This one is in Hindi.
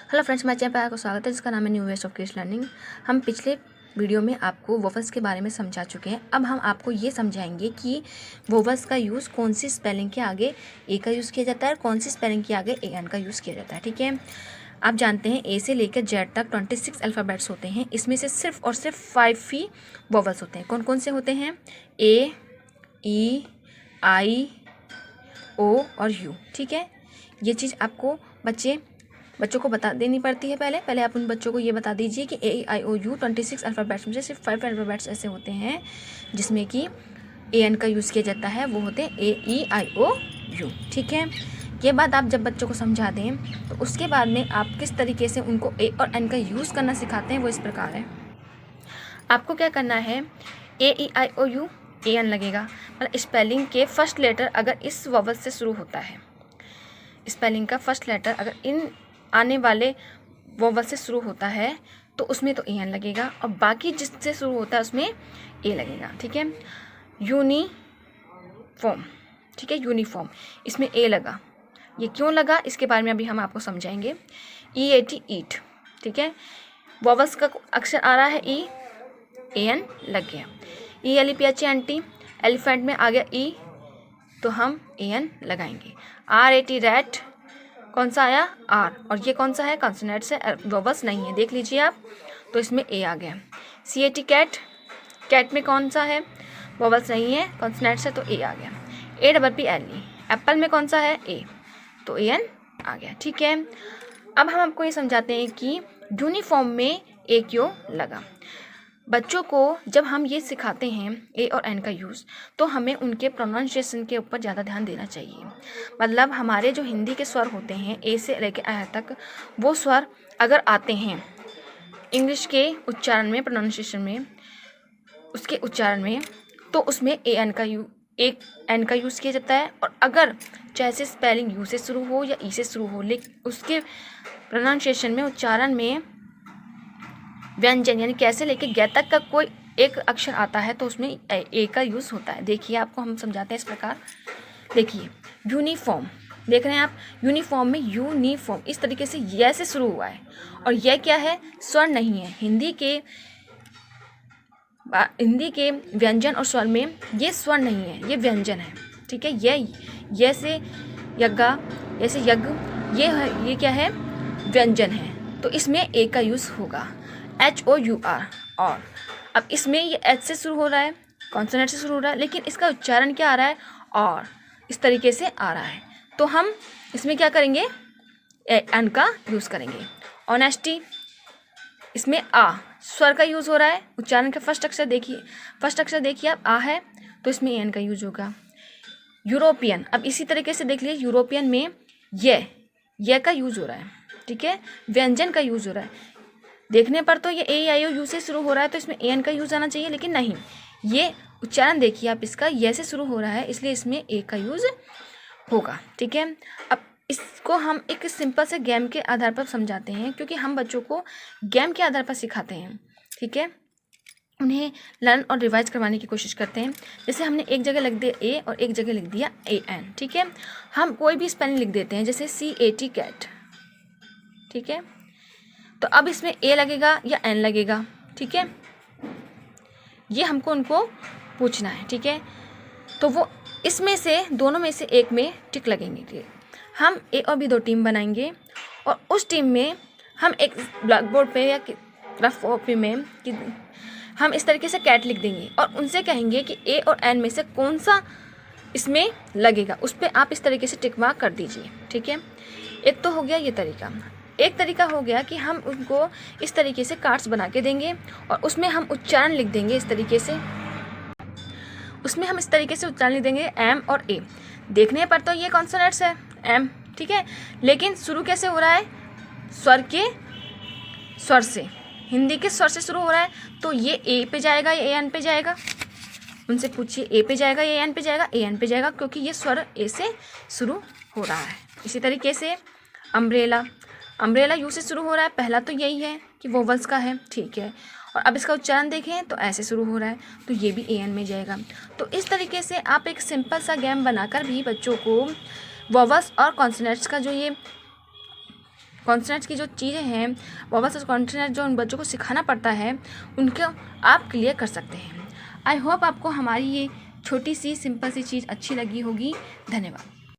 हेलो फ्रेंड्स, मैं चैनल पर आपको स्वागत है जिसका नाम है new west of Krish learning. हम पिछले वीडियो में आपको वोवल्स के बारे में समझा चुके हैं। अब हम आपको ये समझाएंगे कि वोवल्स का यूज़ कौन सी स्पेलिंग के आगे ए का यूज़ किया जाता है और कौन सी स्पेलिंग के आगे ए एन का यूज़ किया जाता है। ठीक है, आप जानते हैं ए से लेकर जेड तक 26 अल्फ़ाबेट्स होते हैं। इसमें से सिर्फ और सिर्फ 5 ही वोवल्स होते हैं। कौन कौन से होते हैं? ए, ई, आई, ओ और यू। ठीक है, ये चीज़ आपको बच्चों को बता देनी पड़ती है। पहले आप उन बच्चों को ये बता दीजिए कि ए आई ओ यू 26 अल्फ़ाबेट्स में से सिर्फ 5 अल्फ़ाबेट्स ऐसे होते हैं जिसमें कि ए एन का यूज़ किया जाता है। वो होते हैं ए ई आई ओ यू। ठीक है, ये बात आप जब बच्चों को समझा दें तो उसके बाद में आप किस तरीके से उनको ए और एन का यूज़ करना सिखाते हैं वो इस प्रकार है। आपको क्या करना है, ए ई आई ओ यू ए एन लगेगा, मतलब स्पेलिंग के फर्स्ट लेटर अगर इस वोवल से शुरू होता है, स्पेलिंग का फर्स्ट लेटर अगर इन आने वाले वोवल से शुरू होता है तो उसमें तो ए एन लगेगा और बाकी जिससे शुरू होता है उसमें ए लगेगा। ठीक है, यूनिफॉर्म। ठीक है, यूनिफॉर्म, इसमें ए लगा। ये क्यों लगा इसके बारे में अभी हम आपको समझाएंगे। ई ए टी ईट। ठीक है, वोवल्स का अक्षर आ रहा है ई, ए एन लग गया। E L E P H anti, elephant में आ गया ई तो हम ए एन लगाएंगे। आर ए टी रैट, कौन सा आया? आर, और ये कौन सा है? कॉन्सोनेंट से, वोवल्स नहीं है, देख लीजिए आप, तो इसमें ए आ गया। सी ए टी कैट, कैट में कौन सा है? वोवल्स नहीं है, कॉन्सोनेंट से, तो ए आ गया। A double P L E, Apple में कौन सा है? ए, तो ए एन आ गया। ठीक है, अब हम आपको ये समझाते हैं कि यूनिफॉर्म में ए क्यों लगा। बच्चों को जब हम ये सिखाते हैं ए और एन का यूज़ तो हमें उनके प्रोनाउंसिएशन के ऊपर ज़्यादा ध्यान देना चाहिए। मतलब हमारे जो हिंदी के स्वर होते हैं ए से लेकर आया तक, वो स्वर अगर आते हैं इंग्लिश के उच्चारण में, प्रोनाउंसिएशन में, उसके उच्चारण में, तो उसमें ए एन का यूज़ किया जाता है। और अगर चाहे से स्पेलिंग यू से शुरू हो या ई से शुरू हो, लेकिन उसके प्रोनाउंसिएशन में, उच्चारण में व्यंजन यानी कैसे लेके ग तक का कोई एक अक्षर आता है तो उसमें ए का यूज़ होता है। देखिए, आपको हम समझाते हैं इस प्रकार। देखिए, यूनिफॉर्म, देख रहे हैं आप, यूनिफॉर्म में यूनिफॉर्म इस तरीके से ये से शुरू हुआ है और यह क्या है? स्वर नहीं है। हिंदी के व्यंजन और स्वर में ये स्वर नहीं है, ये व्यंजन है। ठीक है, ये से यज्ञा, ऐसे यज्ञ, ये क्या है? व्यंजन है, तो इसमें ए का यूज़ होगा। एच ओ यू आर, और अब इसमें ये एच से शुरू हो रहा है, कॉन्सोनेंट से शुरू हो रहा है, लेकिन इसका उच्चारण क्या आ रहा है? और, इस तरीके से आ रहा है, तो हम इसमें क्या करेंगे? एन का यूज़ करेंगे। ऑनेस्टी, इसमें आ, स्वर का यूज़ हो रहा है, उच्चारण का फर्स्ट अक्षर देखिए आप, आ है, तो इसमें एन का यूज़ होगा। यूरोपियन, अब इसी तरीके से देख लीजिए, यूरोपियन में ये का यूज़ हो रहा है। ठीक है, व्यंजन का यूज़ हो रहा है। देखने पर तो ये ए आई ओ यू से शुरू हो रहा है तो इसमें ए एन का यूज़ आना चाहिए, लेकिन नहीं, ये उच्चारण देखिए आप, इसका ये से शुरू हो रहा है, इसलिए इसमें ए का यूज़ होगा। ठीक है, अब इसको हम एक सिंपल से गेम के आधार पर समझाते हैं, क्योंकि हम बच्चों को गेम के आधार पर सिखाते हैं। ठीक है, उन्हें लर्न और रिवाइज करवाने की कोशिश करते हैं। जैसे हमने एक जगह लिख दिया ए और एक जगह लिख दिया ए एन। ठीक है, हम कोई भी स्पेलिंग लिख देते हैं, जैसे सी ए टी कैट। ठीक है, तो अब इसमें ए लगेगा या एन लगेगा? ठीक है, ये हमको उनको पूछना है। ठीक है, तो वो इसमें से, दोनों में से एक में टिक लगेंगे। हम ए और बी 2 टीम बनाएंगे और उस टीम में हम एक ब्लैक बोर्ड पे या रफ कॉपी में कि हम इस तरीके से कैट लिख देंगे और उनसे कहेंगे कि ए और एन में से कौन सा इसमें लगेगा, उस पर आप इस तरीके से टिक मार्क कर दीजिए। ठीक है, एक तो हो गया ये तरीका। एक तरीका हो गया कि हम उनको इस तरीके से कार्ड्स बना के देंगे और उसमें हम उच्चारण लिख देंगे इस तरीके से, उच्चारण लिख देंगे एम और ए। देखने पर तो ये कॉन्सोनेंट्स है, एम। ठीक है, लेकिन शुरू कैसे हो रहा है? स्वर से, हिंदी के स्वर से शुरू हो रहा है, तो ये ए पे जाएगा या ए एन पे जाएगा? उनसे पूछिए, ए पे जाएगा या ए एन पे जाएगा? ए एन पे जाएगा, क्योंकि ये स्वर ए से शुरू हो रहा है। इसी तरीके से अम्ब्रेला यू से शुरू हो रहा है, पहला तो यही है कि वोवल्स का है। ठीक है, और अब इसका उच्चारण देखें तो ऐसे शुरू हो रहा है, तो ये भी ए एन में जाएगा। तो इस तरीके से आप एक सिंपल सा गेम बनाकर भी बच्चों को वोवल्स और कॉन्सोनेंट्स का जो ये कॉन्सोनेंट्स की जो चीज़ें हैं, वोवेल्स और कॉन्सोनेंट जो उन बच्चों को सिखाना पड़ता है, उनको आप क्लियर कर सकते हैं। आई होप आपको हमारी ये छोटी सी सिंपल सी चीज़ अच्छी लगी होगी। धन्यवाद।